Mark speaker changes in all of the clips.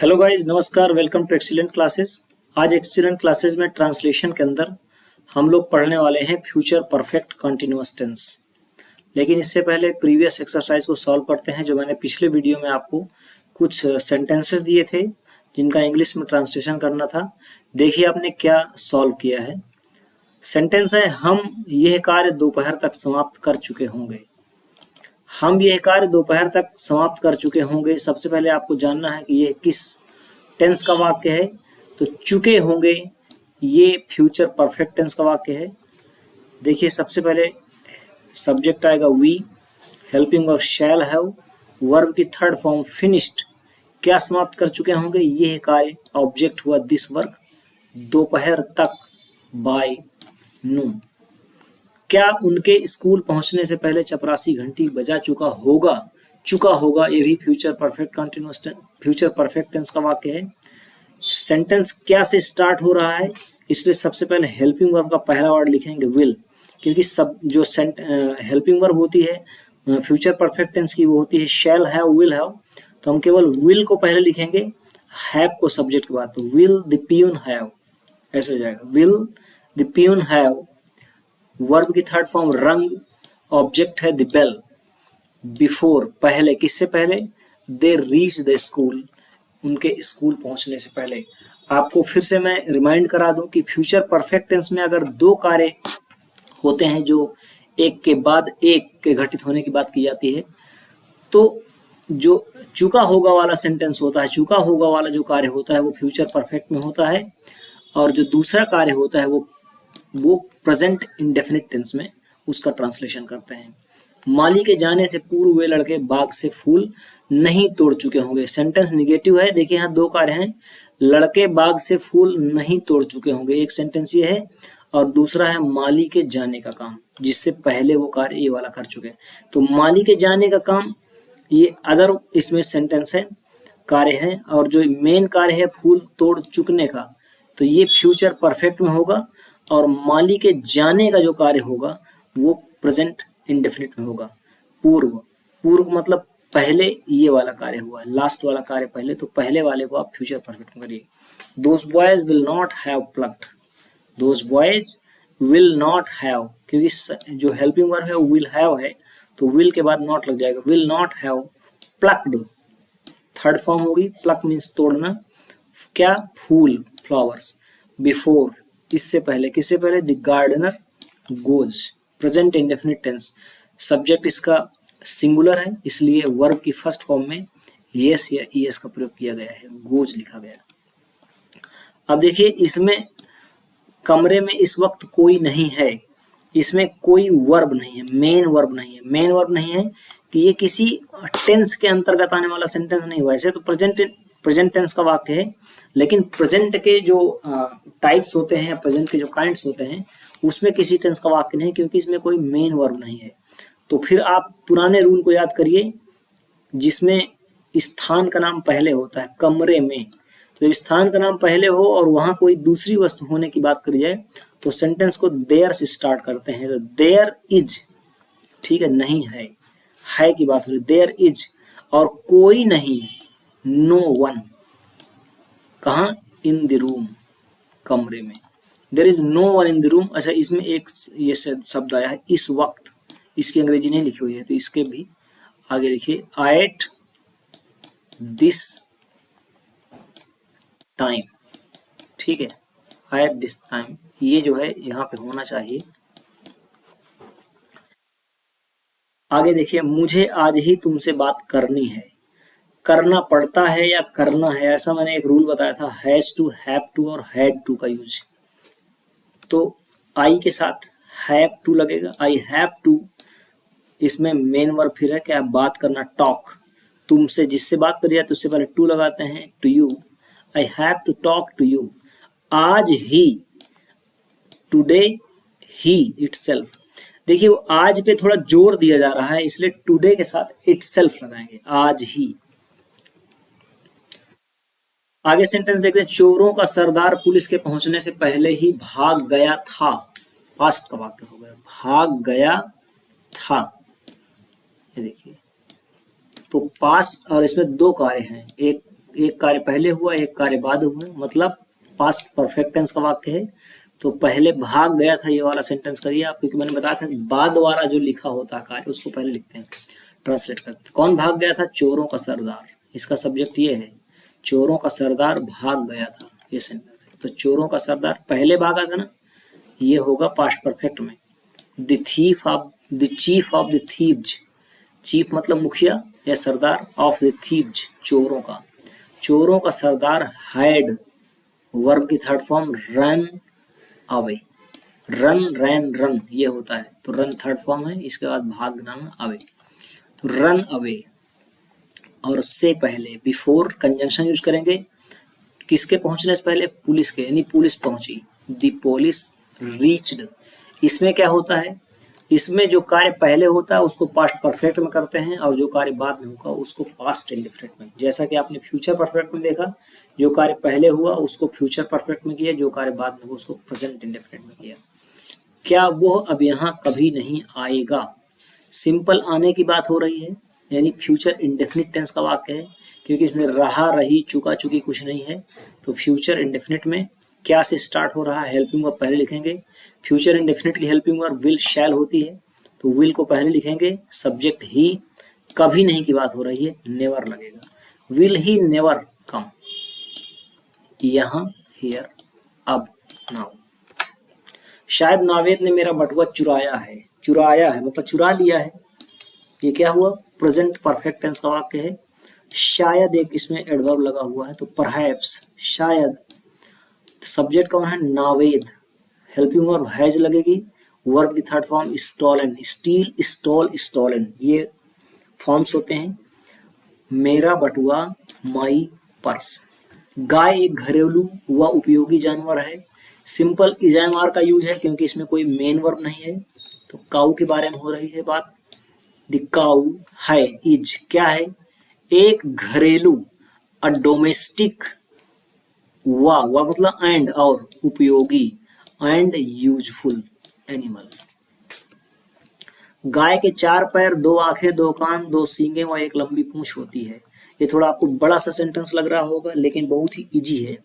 Speaker 1: Hello guys, नमस्कार। Welcome to excellent classes. आज excellent classes में ट्रांसलेशन के अंदर हम लोग पढ़ने वाले हैं फ्यूचर परफेक्ट कंटिन्यूअस टेंस। लेकिन इससे पहले प्रीवियस एक्सरसाइज को सॉल्व करते हैं, जो मैंने पिछले वीडियो में आपको कुछ सेंटेंसेस दिए थे जिनका इंग्लिश में ट्रांसलेशन करना था। देखिए आपने क्या सॉल्व किया है। सेंटेंस है, हम यह कार्य दोपहर तक समाप्त कर चुके होंगे। हम यह कार्य दोपहर तक समाप्त कर चुके होंगे। सबसे पहले आपको जानना है कि यह किस टेंस का वाक्य है। तो चुके होंगे ये फ्यूचर परफेक्ट टेंस का वाक्य है। देखिए सबसे पहले सब्जेक्ट आएगा we, helping verb shall have, verb की थर्ड फॉर्म फिनिश्ड। क्या समाप्त कर चुके होंगे? यह कार्य। ऑब्जेक्ट हुआ दिस वर्क, दोपहर तक, बाय नून। क्या उनके स्कूल पहुंचने से पहले चपरासी घंटी बजा चुका होगा? चुका होगा ये भी future perfect continuous future perfect tense का वाक्य है। सेंटेंस क्या से स्टार्ट हो रहा है, इसलिए सबसे पहले हेल्पिंग वर्ब का पहला वर्ड लिखेंगे विल, क्योंकि सब जो हेल्पिंग वर्ब होती है फ्यूचर परफेक्ट टेंस की वो होती है शैल हैव, विल हैव। तो हम केवल विल को पहले लिखेंगे, हैव को सब्जेक्ट के बाद। तो विल द पियून हैव, ऐसे हो जाएगा, will the peon have. Verb की थर्ड फॉर्म रंग, ऑब्जेक्ट है द बेल। बिफोर पहले, किससे पहले? दे रीच द स्कूल, उनके स्कूल पहुंचने से पहले। आपको फिर से मैं रिमाइंड करा दूं कि फ्यूचर परफेक्ट टेंस में अगर दो कार्य होते हैं जो एक के बाद एक के घटित होने की बात की जाती है, तो जो चुका होगा वाला सेंटेंस होता है, चुका होगा वाला जो कार्य होता है वो फ्यूचर परफेक्ट में होता है, और जो दूसरा कार्य होता है वो प्रेजेंट इंडेफिनिट टेंस में उसका ट्रांसलेशन करते हैं। माली के जाने से पूर्व वे लड़के बाग से फूल नहीं तोड़ चुके होंगे। सेंटेंस निगेटिव है। देखिए यहाँ दो कार्य हैं, लड़के बाग से फूल नहीं तोड़ चुके होंगे, एक सेंटेंस ये है, और दूसरा है माली के जाने का काम, जिससे पहले वो कार्य ये वाला कर चुके हैं। तो माली के जाने का काम ये अदर इसमें सेंटेंस है, कार्य है, और जो मेन कार्य है फूल तोड़ चुकने का, तो ये फ्यूचर परफेक्ट में होगा, और माली के जाने का जो कार्य होगा वो प्रेजेंट इंडेफिनिट में होगा। पूर्व, पूर्व मतलब पहले ये वाला कार्य हुआ, लास्ट वाला कार्य पहले, तो पहले वाले को आप फ्यूचर परफेक्ट में करिए। Those boys will not have plucked, those boys will not have, क्योंकि जो हेल्पिंग वर्ब है विल हैव है, तो विल के बाद नॉट लग जाएगा, will not have plucked, third form होगी। प्लक मीन्स तोड़ना, क्या? फूल, फ्लावर्स। बिफोर इससे पहले, किससे पहले? The gardener goes, present indefinite tense. Subject इसका सिंगुलर है, इसलिए वर्ब की फर्स्ट फॉर्म में यस या ईएस का प्रयोग किया गया है, गोज लिखा गया। अब देखिए इसमें कमरे में इस वक्त कोई नहीं है, इसमें कोई वर्ब नहीं है, मेन वर्ब नहीं है। मेन वर्ब नहीं है कि ये किसी टेंस के अंतर्गत आने वाला सेंटेंस नहीं हुआ। ऐसे तो प्रेजेंट टेंस का वाक्य है, लेकिन प्रेजेंट के जो टाइप्स होते हैं, प्रेजेंट के जो काइंड्स होते हैं, उसमें किसी टेंस का वाक्य नहीं, क्योंकि इसमें कोई मेन वर्ब नहीं है। तो फिर आप पुराने रूल को याद करिए, जिसमें स्थान का नाम पहले होता है। कमरे में, तो जब स्थान का नाम पहले हो और वहां कोई दूसरी वस्तु होने की बात करी जाए, तो सेंटेंस को देयर से स्टार्ट करते हैं। तो देयर इज, ठीक है, नहीं है की बात हो रही, देयर इज, और कोई नहीं, नो वन। कहा? इन द रूम, कमरे में। There is no one in the room. अच्छा, इसमें एक ये शब्द आया है इस वक्त, इसकी अंग्रेजी नहीं लिखी हुई है, तो इसके भी आगे लिखिए एट दिस टाइम, ठीक है, एट दिस टाइम, ये जो है यहाँ पे होना चाहिए। आगे देखिए, मुझे आज ही तुमसे बात करनी है। करना पड़ता है या करना है, ऐसा मैंने एक रूल बताया था, हैज टू, हैव टू और हैड टू का यूज। तो आई के साथ हैव टू लगेगा, आई हैव टू। इसमें मेन वर्ब फिर है क्या? बात करना, टॉक। तुमसे, जिससे बात करी जाए तो उससे पहले टू लगाते हैं, to you, I have to talk to you. आज ही, टुडे ही इटसेल्फ। देखिए वो आज पे थोड़ा जोर दिया जा रहा है, इसलिए टुडे के साथ इटसेल्फ लगाएंगे, आज ही। आगे सेंटेंस देखते हैं, चोरों का सरदार पुलिस के पहुंचने से पहले ही भाग गया था। पास्ट का वाक्य हो गया, भाग गया था। ये देखिए, तो पास्ट, और इसमें दो कार्य हैं, एक कार्य पहले हुआ, एक कार्य बाद हुआ, मतलब पास्ट परफेक्ट टेंस का वाक्य है। तो पहले भाग गया था, ये वाला सेंटेंस करिए आप, क्योंकि मैंने बताया था बाद वाला जो लिखा होता है कार्य उसको पहले लिखते हैं, ट्रांसलेट करते। कौन भाग गया था? चोरों का सरदार। इसका सब्जेक्ट ये है, चोरों का सरदार भाग गया था, ये सेंटेंस है। तो चोरों का सरदार पहले भागा था ना, ये होगा पास्ट परफेक्ट में। The chief of the thieves, chief मतलब मुखिया या सरदार, ऑफ द थीव्स चोरों का सरदार हैड, वर्ब की third form run away, run ये होता है, तो रन थर्ड फॉर्म है, इसके बाद भागना अवे, तो रन अवे। और उससे पहले बिफोर कंजंक्शन यूज करेंगे, किसके पहुंचने से पहले? पुलिस के, यानी पुलिस पहुंची, द पुलिस रीच्ड। इसमें क्या होता है? इसमें जो कार्य पहले होता है उसको पास्ट परफेक्ट में करते हैं, और जो कार्य बाद में होगा उसको पास्ट इंडेफिनिट में। जैसा कि आपने फ्यूचर परफेक्ट में देखा, जो कार्य पहले हुआ उसको फ्यूचर परफेक्ट में किया, जो कार्य बाद में हुआ उसको प्रेजेंट इंडेफिनिट में किया। क्या वो अब यहाँ कभी नहीं आएगा? सिंपल आने की बात हो रही है, यानी फ्यूचर इंडेफिनिट टेंस का वाक्य है, क्योंकि इसमें रहा, रही, चुका, चुकी कुछ नहीं है। तो फ्यूचर इंडेफिनिट में क्या से स्टार्ट हो रहा है? हेल्पिंग वर्ब पहले लिखेंगे। फ्यूचर इंडेफिनिट की हेल्पिंग वर्ब विल शैल होती है, तो विल को पहले लिखेंगे, सब्जेक्ट ही। कभी नहीं की बात हो रही है, नेवर लगेगा, विल ही नेवर कम। यहाँ, हियर, अब, नाउ। शायद नावेद ने मेरा बटुआ चुराया है मतलब चुरा लिया है, ये क्या हुआ? प्रेजेंट परफेक्ट टेंस का वाक्य है। शायद एक इसमें एडवर्ब लगा हुआ है, तो परहैप्स, शायद। सब्जेक्ट कौन है? नावेद। हेल्पिंग वर्ब हैज लगेगी, वर्ब की third form stolen, steel, stall, stolen, ये फॉर्म्स होते हैं। मेरा बटुआ, माई पर्स। गाय एक घरेलू व उपयोगी जानवर है। सिंपल इजामार का यूज है, क्योंकि इसमें कोई मेन वर्ब नहीं है। तो काऊ के बारे में हो रही है बात। द काऊ है, इज क्या है? एक घरेलू, अ डोमेस्टिक, वाह मतलब एंड, और उपयोगी, एंड यूजफुल एनिमल। गाय के 4 पैर, 2 आंखें, 2 कान, 2 सींगें व एक लंबी पूंछ होती है। ये थोड़ा आपको बड़ा सा सेंटेंस लग रहा होगा, लेकिन बहुत ही इजी है।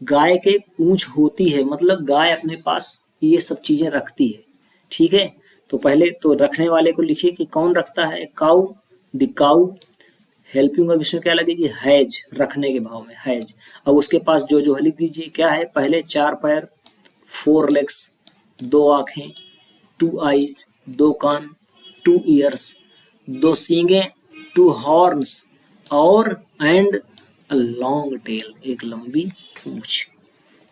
Speaker 1: गाय के पूंछ होती है मतलब गाय अपने पास ये सब चीजें रखती है, ठीक है। तो पहले तो रखने वाले को लिखिए कि कौन रखता है, काऊ, द काऊ। हेल्पिंग वर्ब इसमें क्या लगेगी? हैज, रखने के भाव में हैज। अब उसके पास जो जो है लिख दीजिए, क्या है? पहले 4 पैर, 4 लेग्स, 2 आंखें, 2 आईज, 2 कान, 2 ईयर्स, 2 सींगे, 2 हॉर्न्स, और एंड अ लॉन्ग टेल, एक लंबी पूंछ।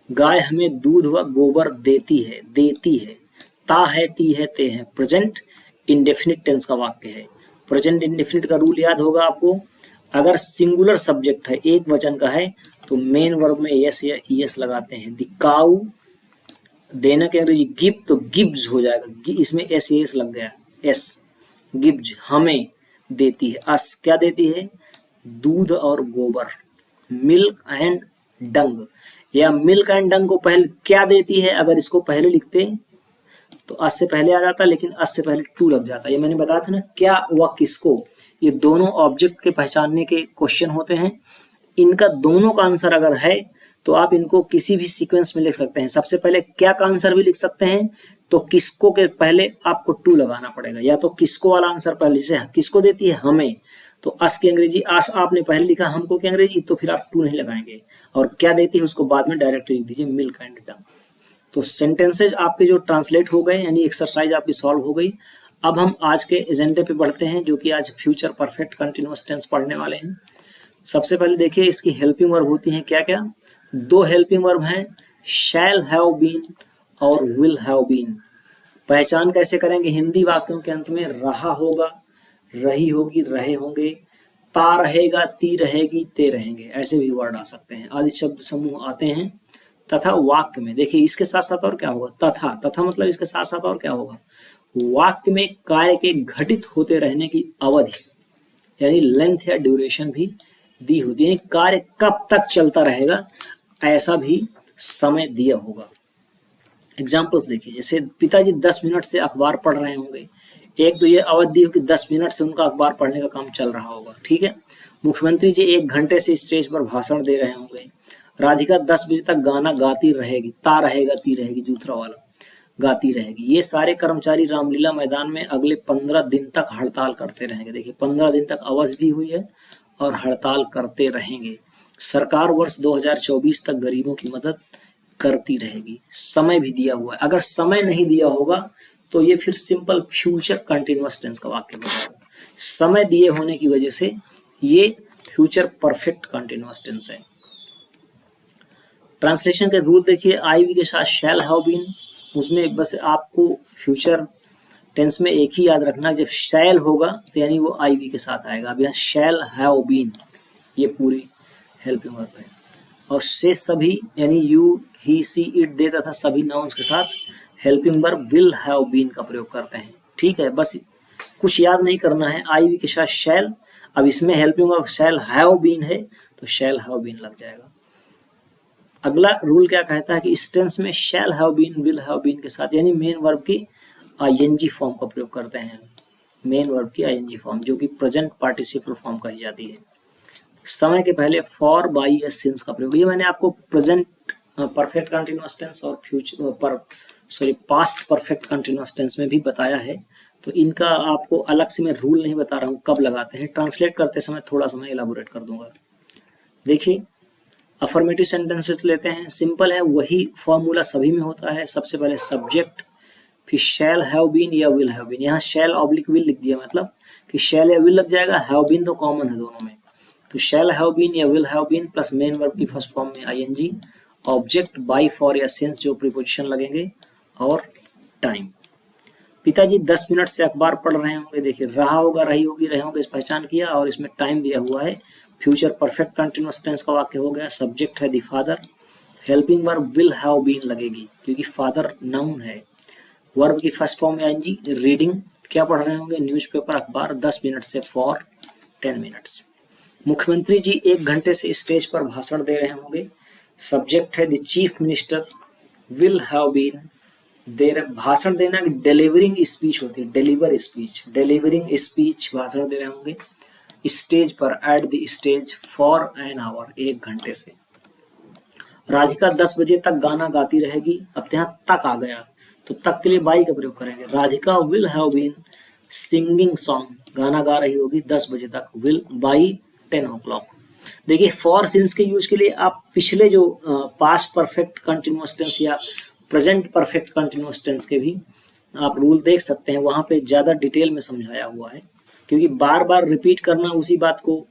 Speaker 1: गाय हमें दूध व गोबर देती है, ता है, ती है, ते है, प्रेजेंट इंडेफिनिट टेंस का वाक्य है। प्रेजेंट इंडेफिनिट का रूल याद होगा आपको, अगर सिंगुलर सब्जेक्ट है, एक वचन का है, तो मेन वर्ब में यस या ईएस लगाते हैं। द काऊ, देना के अंग्रेजी गिव, तो गिव्स हो जाएगा, इसमें एस एस लग गया, एस, गिव्स, हमें देती है। अस क्या देती है? दूध और गोबर, मिल्क एंड डंग, या मिल्क एंड डंग को पहले क्या देती है? अगर इसको पहले लिखते तो अस से पहले आ जाता, लेकिन अस से पहले टू लग जाता। ये मैंने बताया था ना, क्या व किसको, ये दोनों ऑब्जेक्ट के पहचानने के क्वेश्चन होते हैं। इनका दोनों का आंसर अगर है तो आप इनको किसी भी सीक्वेंस में लिख सकते हैं। सबसे पहले क्या का आंसर भी लिख सकते हैं, तो किसको के पहले आपको टू लगाना पड़ेगा, या तो किसको वाला आंसर पहले से किसको देती है, हमें, तो अस की अंग्रेजी अस आपने पहले लिखा, हमको की अंग्रेजी, तो फिर आप टू नहीं लगाएंगे, और क्या देती है उसको बाद में डायरेक्ट लिख दीजिए, मिल्क एंड डंग। तो सेंटेंसेज आपके जो ट्रांसलेट हो गए, यानी एक्सरसाइज आपकी सॉल्व हो गई। अब हम आज के एजेंडे पे बढ़ते हैं, जो कि आज फ्यूचर परफेक्ट कंटिन्यूअस टेंस पढ़ने वाले हैं। सबसे पहले देखिए इसकी हेल्पिंग वर्ब होती हैं क्या क्या। 2 हेल्पिंग वर्ब हैं, शैल हैव बीन और विल हैव बीन। पहचान कैसे करेंगे? हिंदी वाक्यों के अंत में रहा होगा, रही होगी, रहे होंगे, ता रहेगा, ती रहेगी, ते रहेंगे, ऐसे भी वर्ड आ सकते हैं, आदि शब्द समूह आते हैं। तथा वाक्य में देखिए इसके साथ साथ और क्या होगा, तथा मतलब इसके साथ साथ और क्या होगा, वाक्य में कार्य के घटित होते रहने की अवधि, यानी लेंथ या ड्यूरेशन भी दी होती है, यानी कार्य कब तक चलता रहेगा ऐसा भी समय दिया होगा। एग्जाम्पल्स देखिए, जैसे पिताजी 10 मिनट से अखबार पढ़ रहे होंगे, एक तो ये अवधि हो कि 10 मिनट से उनका अखबार पढ़ने का काम चल रहा होगा, ठीक है। मुख्यमंत्री जी 1 घंटे से स्टेज पर भाषण दे रहे होंगे। राधिका 10 बजे तक गाना गाती रहेगी, ता रहेगा ती रहेगी, जूतरा वाला गाती रहेगी। ये सारे कर्मचारी रामलीला मैदान में अगले 15 दिन तक हड़ताल करते रहेंगे। देखिए 15 दिन तक अवधि दी हुई है और हड़ताल करते रहेंगे। सरकार वर्ष 2024 तक गरीबों की मदद करती रहेगी। समय भी दिया हुआ है, अगर समय नहीं दिया होगा तो ये फिर सिंपल फ्यूचर कंटिन्यूअस टेंस का वाक्य हो जाएगा। समय दिए होने की वजह से ये फ्यूचर परफेक्ट कंटिन्यूअस टेंस है। ट्रांसलेशन के रूल देखिए, आई वी के साथ शैल हैव बीन, उसमें बस आपको फ्यूचर टेंस में एक ही याद रखना, जब शैल होगा तो यानी वो आई वी के साथ आएगा। अब यहाँ शैल हैव बीन ये पूरी हेल्पिंग वर्ब है। और शेष सभी यानी यू, ही, सी, इट, दे तथा सभी नाउन्स के साथ helping verb will have been का प्रयोग करते हैं। ठीक है, बस कुछ याद नहीं करना है। आई वी के साथ शैल, अब इसमें helping verb shall have been है तो शैल हैव बीन लग जाएगा। अगला रूल क्या कहता है कि इस टेंस में shall have been, will have been के साथ यानी मेन वर्ब की आईएनजी फॉर्म का प्रयोग करते हैं। मेन वर्ब की आईएनजी फॉर्म जो कि प्रेजेंट पार्टिसिपल फॉर्म कही जाती है। समय के पहले फॉर, बाई या सिंस का प्रयोग, ये मैंने आपको प्रेजेंट परफेक्ट कंटिन्यूअस टेंस और future past perfect continuous tense में भी बताया है, तो इनका आपको अलग से मैं रूल नहीं बता रहा हूँ कब लगाते हैं। ट्रांसलेट करते समय थोड़ा समय इलाबोरेट कर दूंगा। देखिए अफर्मेटिव सेंटेंसेस लेते हैं, सिंपल है, वही फॉर्मूला सभी में होता है। सबसे पहले सब्जेक्ट, फिर शैल हैव बीन या विल हैव बीन। यहाँ शैल ऑब्लिक विल लिख दिया, मतलब कि शैल या विल लग जाएगा, हैव बीन तो कॉमन है दोनों में। तो शैल हैव बीन या will have been plus main verb की फर्स्ट फॉर्म में आईएनजी, ऑब्जेक्ट, बाई, फॉर या सिंस जो प्रीपोजिशन लगेंगे, और टाइम। पिताजी 10 मिनट से अखबार पढ़ रहे होंगे। देखिए रहा होगा, रही होगी, रहे होंगे, इस पहचान किया और इसमें टाइम दिया हुआ है। फ्यूचर परफेक्ट कंटिन्यूअस टेंस का वाक्य हो गया। सब्जेक्ट है the father, helping verb will have been लगेगी क्योंकि फादर नाउन है। वर्ब की फर्स्ट फॉर्म में आईएनजी। रीडिंग, क्या पढ़ रहे होंगे, न्यूज़पेपर, अखबार, 10 मिनट से फॉर 10 मिनट्स। मुख्यमंत्री जी 1 घंटे से स्टेज पर भाषण दे रहे होंगे। सब्जेक्ट है the chief minister, will have been there. भाषण देना डिलीवरिंग स्पीच होती है, डिलीवर स्पीच, डिलीवरिंग स्पीच भाषण दे रहे होंगे स्टेज पर, at the stage, for an hour 1 घंटे से। राधिका 10 बजे तक गाना गाती रहेगी। अब यहाँ तक आ गया तो तक के लिए बाई का प्रयोग करेंगे। Radhika will have been singing song, गाना गा रही होगी 10 बजे तक, विल बाई 10 o'clock। देखिए फॉर सिंस के यूज के लिए आप पिछले जो पास्ट परफेक्ट कंटिन्यूअस टेंस या प्रेजेंट परफेक्ट कंटिन्यूअस टेंस के भी आप रूल देख सकते हैं, वहां पे ज्यादा डिटेल में समझाया हुआ है, क्योंकि बार बार रिपीट करना उसी बात को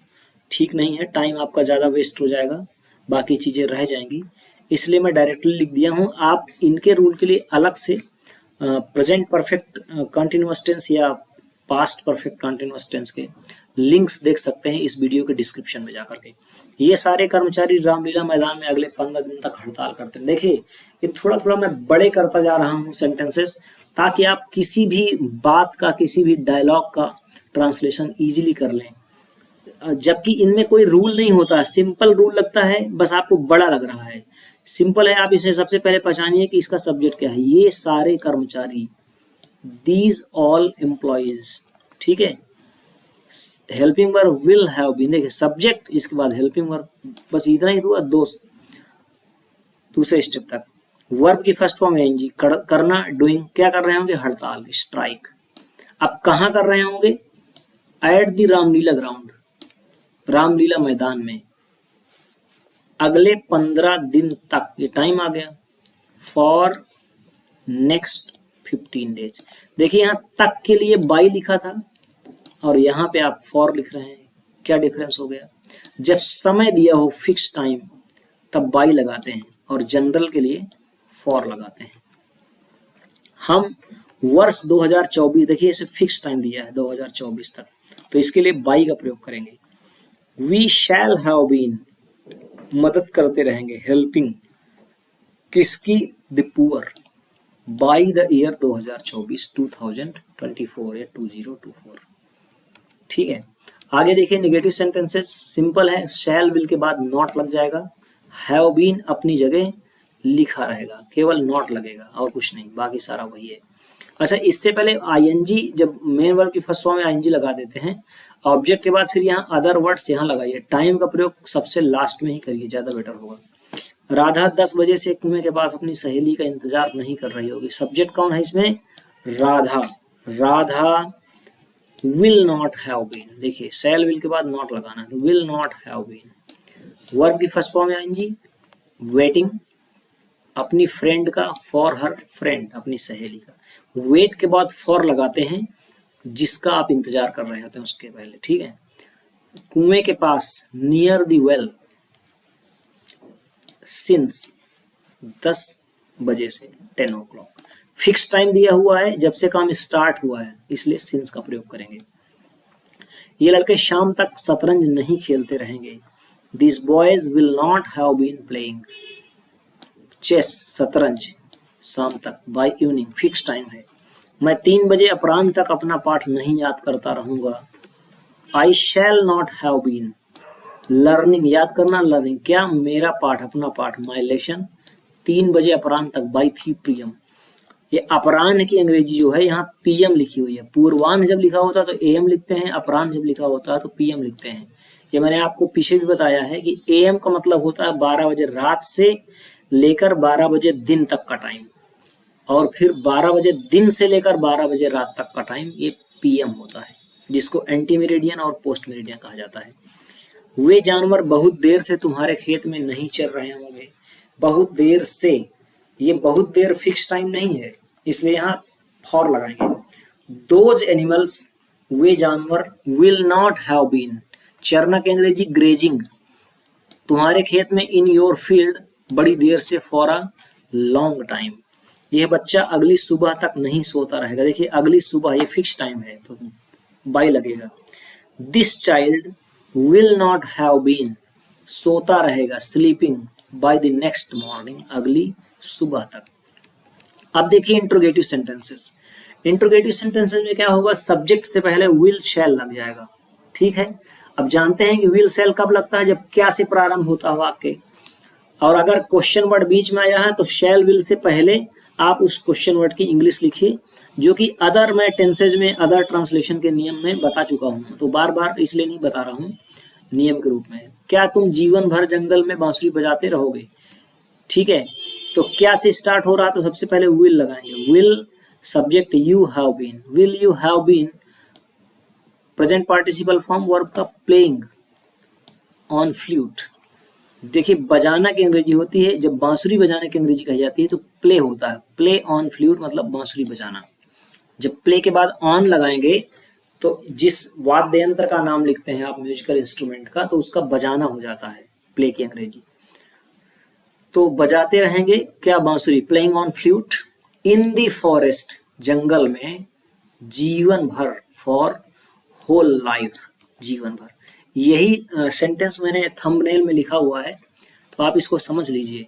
Speaker 1: ठीक नहीं है, टाइम आपका ज़्यादा वेस्ट हो जाएगा, बाकी चीज़ें रह जाएंगी। इसलिए मैं डायरेक्टली लिख दिया हूँ। आप इनके रूल के लिए अलग से प्रेजेंट परफेक्ट कंटिन्यूअस टेंस या पास्ट परफेक्ट कंटिन्यूअस टेंस के लिंक्स देख सकते हैं इस वीडियो के डिस्क्रिप्शन में जाकर के। ये सारे कर्मचारी रामलीला मैदान में अगले 15 दिन तक हड़ताल करते हैं। देखिए ये थोड़ा थोड़ा मैं बड़े करता जा रहा हूँ सेंटेंसेस, ताकि आप किसी भी बात का, किसी भी डायलॉग का ट्रांसलेशन इजीली कर लें, जबकि इनमें कोई रूल नहीं होता है, सिंपल रूल लगता है, बस आपको बड़ा लग रहा है। सिंपल है, आप इसे सबसे पहले पहचानिए कि इसका सब्जेक्ट क्या है। ये सारे कर्मचारी, दीज ऑल एम्प्लॉइज, ठीक है। Helping verb will have been, देखिए सब्जेक्ट, इसके बाद हेल्पिंग वर्ब, बस इतना ही हुआ दूसरे स्टेप तक। वर्ब की फर्स्ट फॉर्म है एनजी, करना, डूइंग, क्या कर रहे होंगे, हड़ताल, स्ट्राइक। अब कहाँ कर रहे होंगे, at the Ramlila ground, Ramlila मैदान में, अगले 15 दिन तक, ये टाइम आ गया, फॉर नेक्स्ट 15 डेज। देखिए यहाँ तक के लिए बाई लिखा था और यहाँ पे आप फॉर लिख रहे हैं, क्या डिफरेंस हो गया। जब समय दिया हो फिक्स टाइम तब बाई लगाते हैं और जनरल के लिए फॉर लगाते हैं। हम वर्ष 2024, देखिए इसे फिक्स टाइम दिया है 2024 तक, तो इसके लिए बाई का प्रयोग करेंगे। वी शैल हैव बीन, मदद करते रहेंगे, हेल्पिंग, किसकी, the poor, by the year 2024, 2024 या 2024। ठीक है, आगे देखिए नेगेटिव सेंटेंसेस, सिंपल है, शैल विल के बाद नॉट लग जाएगा, हैव बीन अपनी जगह लिखा रहेगा, केवल नॉट लगेगा और कुछ नहीं, बाकी सारा वही है। अच्छा, इससे पहले आईएनजी, जब मेन वर्ब की फर्स्ट फॉर्म में आईएनजी लगा देते हैं ऑब्जेक्ट के बाद फिर यहाँ अदर वर्ड्स यहाँ लगाइए। टाइम का प्रयोग सबसे लास्ट में ही करिए, ज्यादा बेटर होगा। राधा 10 बजे से कुएं के पास अपनी सहेली का इंतजार नहीं कर रही होगी। सब्जेक्ट कौन है इसमें? Radha. Radha will not have been, देखिए शैल विल के बाद नॉट लगाना है, तो will not have been. Verb की फर्स्ट फॉर्म है आईएनजी, वेटिंग अपनी फ्रेंड का, फॉर हर फ्रेंड अपनी सहेली का। वेट के बाद फॉर लगाते हैं जिसका आप इंतजार कर रहे होते हैं उसके पहले, ठीक है। कुएं के पास, नियर द वेल, सिंस 10 बजे से 10 o'clock। फिक्स टाइम दिया हुआ है जब से काम स्टार्ट हुआ है, इसलिए सिंस का प्रयोग करेंगे। ये लड़के शाम तक शतरंज नहीं खेलते रहेंगे। This boys will not have been playing chess, शतरंज, शाम तक, बाय इवनिंग, फिक्स टाइम है। मैं 3 बजे अपराह्न तक अपना पाठ नहीं याद करता रहूंगा। I shall not have been learning, याद करना लर्निंग, क्या? मेरा पाठ, अपना पाठ, माई लेसन, 3 बजे अपराह्न तक, बाय 3 PM। ये अपराह्न की अंग्रेजी जो है यहाँ PM लिखी हुई है। पूर्वाह्न जब लिखा होता है तो AM लिखते हैं, अपराह्न जब लिखा होता है तो PM लिखते हैं। ये मैंने आपको पीछे भी बताया है कि AM का मतलब होता है 12 बजे रात से लेकर 12 बजे दिन तक का टाइम, और फिर 12 बजे दिन से लेकर 12 बजे रात तक का टाइम ये PM होता है, जिसको एंटी मेरिडियन और पोस्ट मेरिडियन कहा जाता है। वे जानवर बहुत देर से तुम्हारे खेत में नहीं चल रहे होंगे। बहुत देर से, ये बहुत देर फिक्स टाइम नहीं है, इसलिए यहाँ फॉर लगाएंगे। दोज एनिमल्स, वे जानवर, विल नॉट हैव बीन, चरना की अंग्रेजी ग्रेजिंग, तुम्हारे खेत में, इन योर फील्ड, बड़ी देर से, फॉर अ लॉन्ग टाइम, यह बच्चा अगली सुबह तक नहीं सोता रहेगा। देखिए अगली सुबह ये फिक्स टाइम है तो बाय लगेगा। This child will not have been, सोता रहेगा, sleeping, by the next morning, अगली सुबह तक। अब देखिए इंट्रोगेटिव सेंटेंसेस। इंट्रोगेटिव सेंटेंसेस में क्या होगा? सब्जेक्ट से पहले विल शैल लग जाएगा, ठीक है। अब जानते हैं कि विल शैल कब लगता है? जब क्या से प्रारंभ होता है वाक्य, और अगर क्वेश्चन वर्ड बीच में आया है तो शैल विल से पहले आप उस क्वेश्चन वर्ड की इंग्लिश लिखिए, जो कि अदर मैं टेंसेज में, अदर ट्रांसलेशन के नियम में बता चुका हूँ, तो बार बार इसलिए नहीं बता रहा हूँ, नियम के रूप में। क्या तुम जीवन भर जंगल में बांसुरी बजाते रहोगे? ठीक है, तो क्या से स्टार्ट हो रहा है तो सबसे पहले विल लगाएंगे। Will subject you have been, will you have been present participle form verb का प्लेइंग ऑन फ्लूट। देखिए बजाना की अंग्रेजी होती है, जब बांसुरी बजाने की अंग्रेजी कही जाती है तो प्ले होता है। प्ले ऑन फ्लूट मतलब बांसुरी बजाना। जब प्ले के बाद ऑन लगाएंगे तो जिस वाद्य यंत्र का नाम लिखते हैं आप म्यूजिकल इंस्ट्रूमेंट का, तो उसका बजाना हो जाता है प्ले की अंग्रेजी। तो बजाते रहेंगे क्या? बांसुरी, playing on flute in the forest, जंगल में, जीवन भर, फॉर होल लाइफ, जीवन भर। यही सेंटेंस मैंने थंबनेल में लिखा हुआ है, तो आप इसको समझ लीजिए।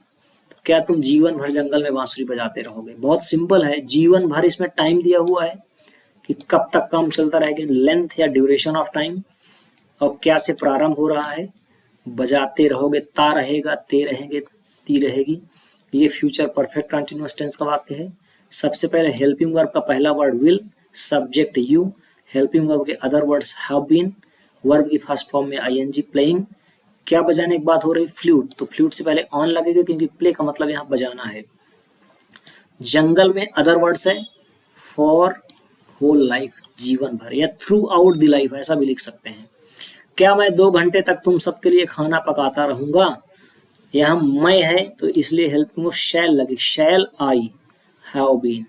Speaker 1: क्या तुम जीवन भर जंगल में बांसुरी बजाते रहोगे? बहुत सिंपल है, जीवन भर इसमें टाइम दिया हुआ है कि कब तक काम चलता रहेगा, लेंथ या ड्यूरेशन ऑफ टाइम, और क्या से प्रारंभ हो रहा है, बजाते रहोगे, ता रहेगा, ते रहेंगे, ती रहेगी। ये फ्यूचर परफेक्ट कंटीन्यूअस टेंस का वाक्य है। सबसे पहले हेल्पिंग वर्ब का पहला word will, subject you, helping verb के other words have been, verb की फर्स्ट फॉर्म में आईएनजी प्लेइंग। क्या बजाने की बात हो रही? फ्लूट, तो फ्लूट से पहले ऑन लगेगा क्योंकि प्ले का मतलब यहाँ बजाना है। जंगल में अदर वर्ड्स है फॉर होल लाइफ, जीवन भर, या थ्रू आउट द लाइफ ऐसा भी लिख सकते हैं। क्या मैं 2 घंटे तक तुम सबके लिए खाना पकाता रहूंगा? यहाँ मैं है तो इसलिए हेल्पिंग वर्ब शैल लगे, shall I have been,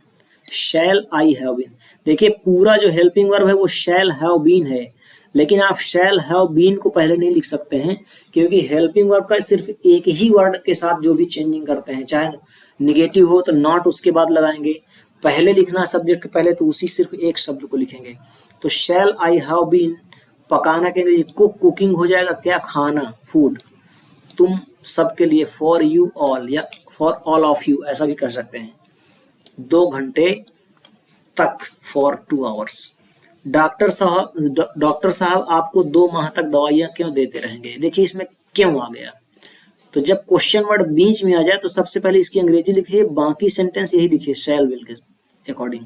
Speaker 1: shall I have been. देखिए पूरा जो हेल्पिंग वर्ब है वो शैल हैव बीन है, लेकिन आप शैल हैव बीन को पहले नहीं लिख सकते हैं, क्योंकि हेल्पिंग वर्ब का सिर्फ एक ही वर्ड के साथ जो भी चेंजिंग करते हैं, चाहे निगेटिव हो तो नॉट उसके बाद लगाएंगे, पहले लिखना सब्जेक्ट के पहले तो उसी सिर्फ एक शब्द को लिखेंगे। तो शैल आई हैव बीन पकाना के अंग्रेजी कुक, कुकिंग हो जाएगा क्या? खाना, फूड, तुम सबके लिए, फॉर यू ऑल या फॉर ऑल ऑफ यू ऐसा भी कर सकते हैं। 2 घंटे तक, फॉर 2 आवर्स। डॉक्टर साहब आपको 2 माह तक दवाइयां क्यों देते रहेंगे? देखिए इसमें क्यों आ गया, तो जब क्वेश्चन वर्ड बीच में आ जाए तो सबसे पहले इसकी अंग्रेजी लिखिए, बाकी सेंटेंस यही लिखिए शैल विल के अकॉर्डिंग।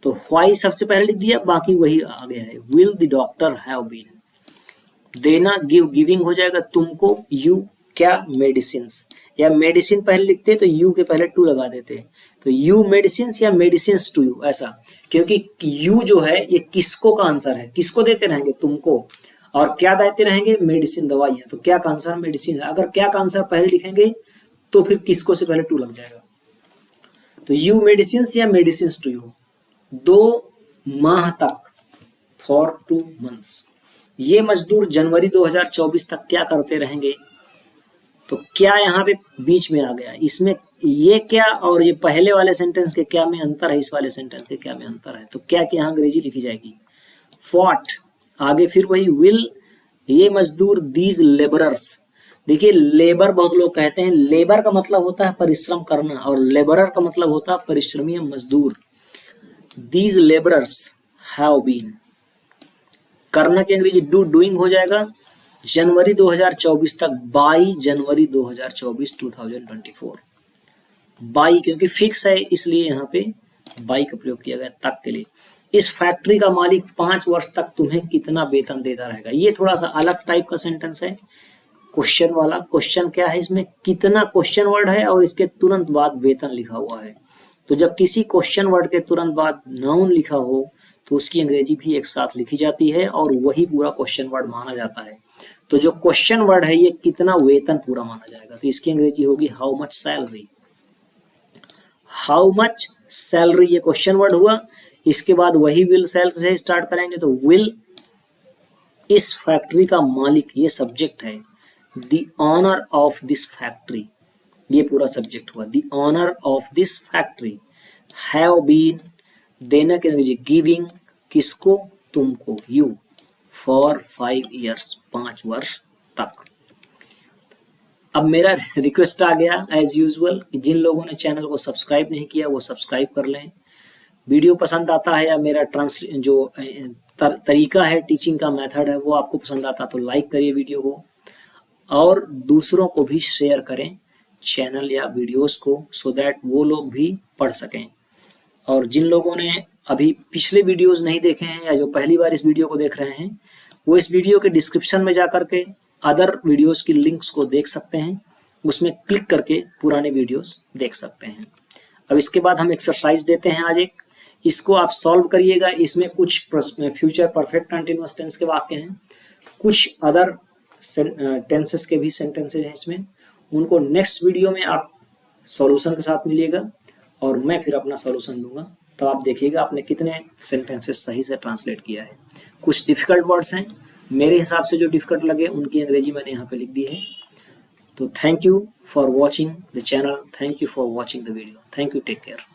Speaker 1: तो व्हाई सबसे पहले लिख दिया, बाकी वही आ गया है, will the doctor have been. देना गिव, गिविंग हो जाएगा तुमको, यू क्या मेडिसिन्स, या मेडिसिन पहले लिखते तो यू के पहले टू लगा देते, तो यू मेडिसिन्स या मेडिसिन्स टू यू ऐसा, क्योंकि यू जो है ये किसको का आंसर है, किसको देते रहेंगे, तुमको, और क्या देते रहेंगे, मेडिसिन दवाइयां, तो क्या का आंसर मेडिसिन है। अगर क्या का आंसर पहले लिखेंगे तो फिर किसको से पहले टू लग जाएगा, तो यू मेडिसिन्स या मेडिसिन्स टू यू, 2 माह तक, फॉर 2 months, ये मजदूर जनवरी 2024 तक क्या करते रहेंगे, तो क्या यहाँ पे बीच में आ गया, इसमें ये क्या और ये पहले वाले सेंटेंस के क्या में अंतर है, इस वाले सेंटेंस के क्या में अंतर है, तो क्या की यहाँ अंग्रेजी लिखी जाएगी, फॉट, आगे फिर वही विल, ये मजदूर, दीज लेबरर्स, देखिए लेबर बहुत लोग कहते हैं, लेबर का मतलब होता है परिश्रम करना और लेबरर का मतलब होता है परिश्रमी मजदूर, दीज लेबरर्स हैव बीन, करना की अंग्रेजी डू, डूइंग हो जाएगा, जनवरी 2024 तक, बाई जनवरी 2024 2024, बाई क्योंकि फिक्स है इसलिए यहाँ पे बाई का प्रयोग किया गया तक के लिए। इस फैक्ट्री का मालिक 5 वर्ष तक तुम्हें कितना वेतन देता रहेगा, ये थोड़ा सा अलग टाइप का सेंटेंस है, क्वेश्चन वाला, क्वेश्चन क्या है इसमें, कितना क्वेश्चन वर्ड है और इसके तुरंत बाद वेतन लिखा हुआ है, तो जब किसी क्वेश्चन वर्ड के तुरंत बाद नाउन लिखा हो तो उसकी अंग्रेजी भी एक साथ लिखी जाती है और वही पूरा क्वेश्चन वर्ड माना जाता है, तो जो क्वेश्चन वर्ड है ये कितना वेतन पूरा माना जाएगा, तो इसकी अंग्रेजी होगी how much salary, how much salary ये क्वेश्चन वर्ड हुआ, इसके बाद वही विल सैलरी से स्टार्ट करेंगे, तो विल इस फैक्ट्री का मालिक, ये सब्जेक्ट है, the owner of this factory, ये पूरा सब्जेक्ट हुआ, the owner of this factory, have been, देना के अंग्रेजी गिविंग, किसको, तुमको, यू, फॉर 5 years 5 वर्ष तक। अब मेरा रिक्वेस्ट आ गया एज यूजुअल कि जिन लोगों ने चैनल को सब्सक्राइब नहीं किया वो सब्सक्राइब कर लें, वीडियो पसंद आता है या मेरा जो तरीका है टीचिंग का मेथड है वो आपको पसंद आता तो लाइक करिए वीडियो को और दूसरों को भी शेयर करें चैनल या वीडियोस को, सो दैट वो लोग भी पढ़ सकें। और जिन लोगों ने अभी पिछले वीडियोस नहीं देखे हैं या जो पहली बार इस वीडियो को देख रहे हैं वो इस वीडियो के डिस्क्रिप्शन में जाकर के अदर वीडियोस की लिंक्स को देख सकते हैं, उसमें क्लिक करके पुराने वीडियोस देख सकते हैं। अब इसके बाद हम एक्सरसाइज देते हैं आज एक, इसको आप सॉल्व करिएगा। इसमें कुछ फ्यूचर परफेक्ट कंटीन्यूअस टेंस के वाक्य हैं, कुछ अदर टेंसेस के भी सेंटेंसेस हैं इसमें, उनको नेक्स्ट वीडियो में आप सॉल्यूशन के साथ मिलिएगा और मैं फिर अपना सॉल्यूशन दूंगा, तो आप देखिएगा आपने कितने सेंटेंसेस सही से ट्रांसलेट किया है। कुछ डिफिकल्ट वर्ड्स हैं, मेरे हिसाब से जो डिफिकल्ट लगे उनकी अंग्रेजी मैंने यहाँ पे लिख दी है। तो thank you for watching the channel, thank you for watching the video, thank you, take care.